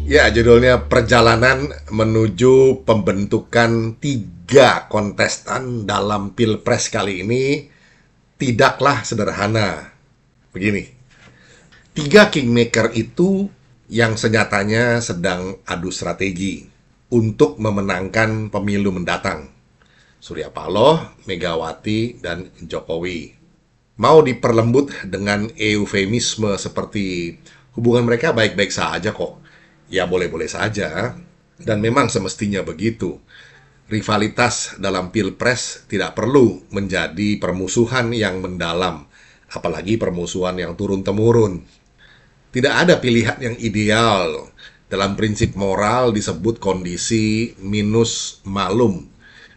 Ya, judulnya Perjalanan Menuju Pembentukan Tiga Kontestan dalam Pilpres kali ini tidaklah sederhana. Begini, tiga kingmaker itu yang senyatanya sedang adu strategi untuk memenangkan pemilu mendatang. Surya Paloh, Megawati, dan Jokowi. Mau diperlembut dengan eufemisme seperti hubungan mereka baik-baik saja kok. Ya boleh-boleh saja, dan memang semestinya begitu. Rivalitas dalam pilpres tidak perlu menjadi permusuhan yang mendalam, apalagi permusuhan yang turun-temurun. Tidak ada pilihan yang ideal. Dalam prinsip moral disebut kondisi minus malum,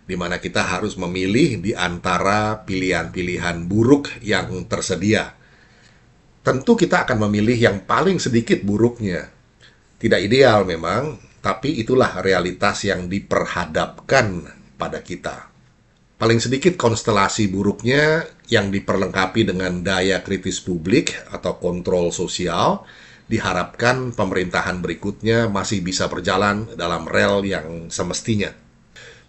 di mana kita harus memilih di antara pilihan-pilihan buruk yang tersedia. Tentu kita akan memilih yang paling sedikit buruknya. Tidak ideal memang, tapi itulah realitas yang diperhadapkan pada kita. Paling sedikit konstelasi buruknya yang diperlengkapi dengan daya kritis publik atau kontrol sosial, diharapkan pemerintahan berikutnya masih bisa berjalan dalam rel yang semestinya.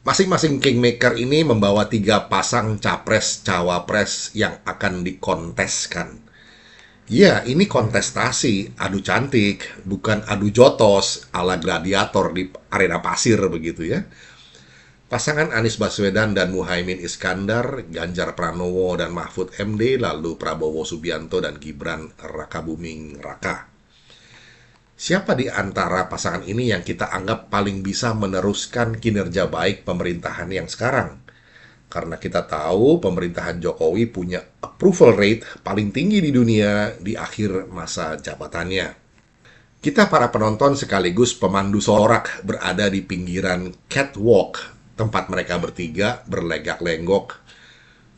Masing-masing kingmaker ini membawa tiga pasang capres-cawapres yang akan dikonteskan. Ya, ini kontestasi, adu cantik, bukan adu jotos ala gladiator di arena pasir begitu ya. Pasangan Anies Baswedan dan Muhaimin Iskandar, Ganjar Pranowo dan Mahfud MD, lalu Prabowo Subianto dan Gibran Rakabuming Raka. Siapa di antara pasangan ini yang kita anggap paling bisa meneruskan kinerja baik pemerintahan yang sekarang? Karena kita tahu pemerintahan Jokowi punya approval rate paling tinggi di dunia di akhir masa jabatannya. Kita para penonton sekaligus pemandu sorak berada di pinggiran catwalk tempat mereka bertiga berlegak-lenggok.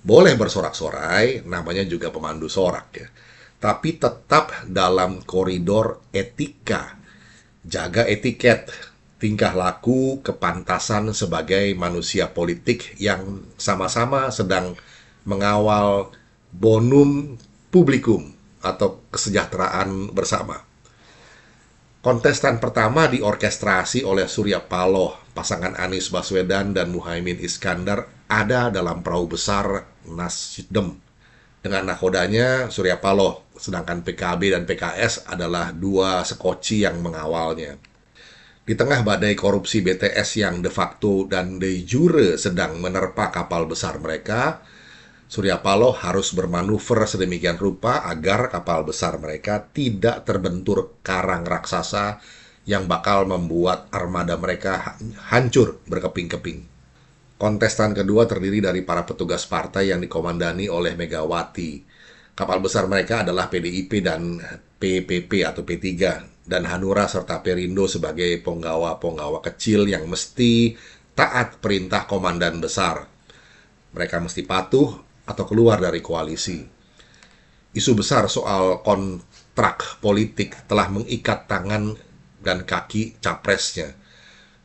Boleh bersorak-sorai, namanya juga pemandu sorak ya. Tapi tetap dalam koridor etika. Jaga etiket, tingkah laku, kepantasan sebagai manusia politik yang sama-sama sedang mengawal bonum publikum atau kesejahteraan bersama. Kontestan pertama diorkestrasi oleh Surya Paloh, pasangan Anies Baswedan dan Muhaimin Iskandar ada dalam perahu besar Nasdem. Dengan nakodanya Surya Paloh, sedangkan PKB dan PKS adalah dua sekoci yang mengawalnya. Di tengah badai korupsi BTS yang de facto dan de jure sedang menerpa kapal besar mereka, Surya Paloh harus bermanuver sedemikian rupa agar kapal besar mereka tidak terbentur karang raksasa yang bakal membuat armada mereka hancur berkeping-keping. Kontestan kedua terdiri dari para petugas partai yang dikomandani oleh Megawati. Kapal besar mereka adalah PDIP dan PPP atau P3, dan Hanura serta Perindo sebagai penggawa-penggawa kecil yang mesti taat perintah komandan besar. Mereka mesti patuh atau keluar dari koalisi. Isu besar soal kontrak politik telah mengikat tangan dan kaki capresnya.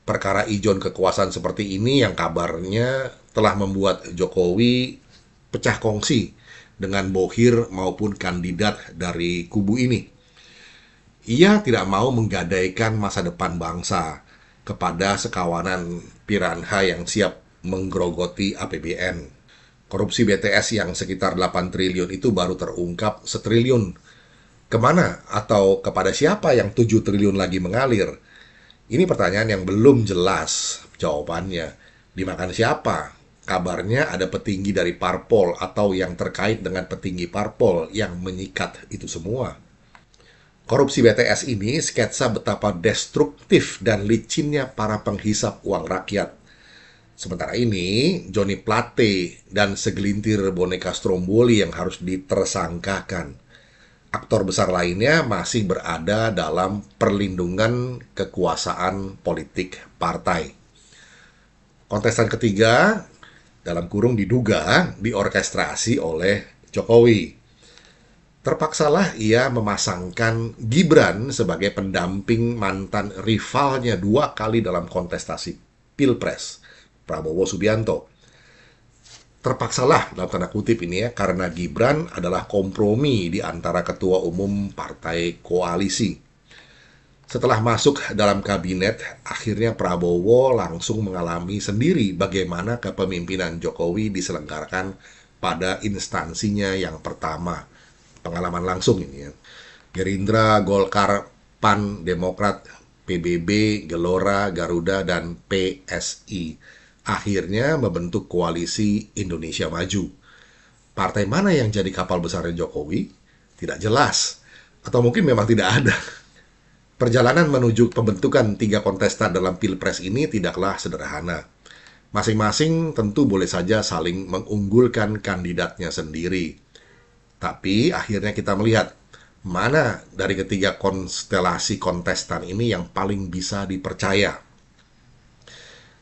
Perkara ijon kekuasaan seperti ini yang kabarnya telah membuat Jokowi pecah kongsi dengan bohir maupun kandidat dari kubu ini. Ia tidak mau menggadaikan masa depan bangsa kepada sekawanan piranha yang siap menggerogoti APBN. Korupsi BTS yang sekitar 8 triliun itu baru terungkap setriliun. Kemana atau kepada siapa yang 7 triliun lagi mengalir? Ini pertanyaan yang belum jelas jawabannya. Dimakan siapa? Kabarnya ada petinggi dari parpol atau yang terkait dengan petinggi parpol yang menyikat itu semua. Korupsi BTS ini sketsa betapa destruktif dan licinnya para penghisap uang rakyat. Sementara ini, Johnny Plate dan segelintir boneka Stromboli yang harus ditersangkakan. Aktor besar lainnya masih berada dalam perlindungan kekuasaan politik partai. Kontestan ketiga, dalam kurung diduga, diorkestrasi oleh Jokowi. Terpaksalah ia memasangkan Gibran sebagai pendamping mantan rivalnya 2 kali dalam kontestasi Pilpres, Prabowo Subianto. Terpaksalah dalam tanda kutip ini ya, karena Gibran adalah kompromi di antara ketua umum partai koalisi. Setelah masuk dalam kabinet, akhirnya Prabowo langsung mengalami sendiri bagaimana kepemimpinan Jokowi diselenggarakan pada instansinya yang pertama. Pengalaman langsung ini ya. Gerindra, Golkar, PAN, Demokrat, PBB, Gelora, Garuda, dan PSI akhirnya membentuk koalisi Indonesia Maju. Partai mana yang jadi kapal besarnya Jokowi? Tidak jelas. Atau mungkin memang tidak ada. Perjalanan menuju pembentukan 3 kontestan dalam Pilpres ini tidaklah sederhana. Masing-masing tentu boleh saja saling mengunggulkan kandidatnya sendiri. Tapi akhirnya kita melihat mana dari ketiga konstelasi kontestan ini yang paling bisa dipercaya.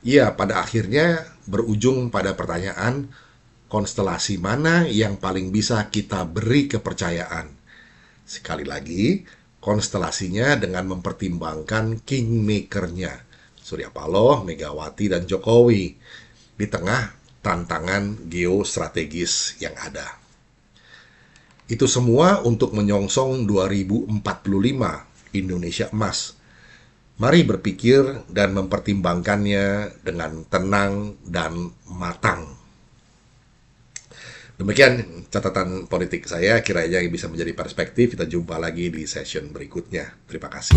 Ya, pada akhirnya berujung pada pertanyaan, konstelasi mana yang paling bisa kita beri kepercayaan? Sekali lagi, konstelasinya dengan mempertimbangkan kingmaker-nya, Surya Paloh, Megawati, dan Jokowi, di tengah tantangan geostrategis yang ada. Itu semua untuk menyongsong 2045 Indonesia Emas. Mari berpikir dan mempertimbangkannya dengan tenang dan matang. Demikian catatan politik saya, kiranya bisa menjadi perspektif. Kita jumpa lagi di session berikutnya. Terima kasih.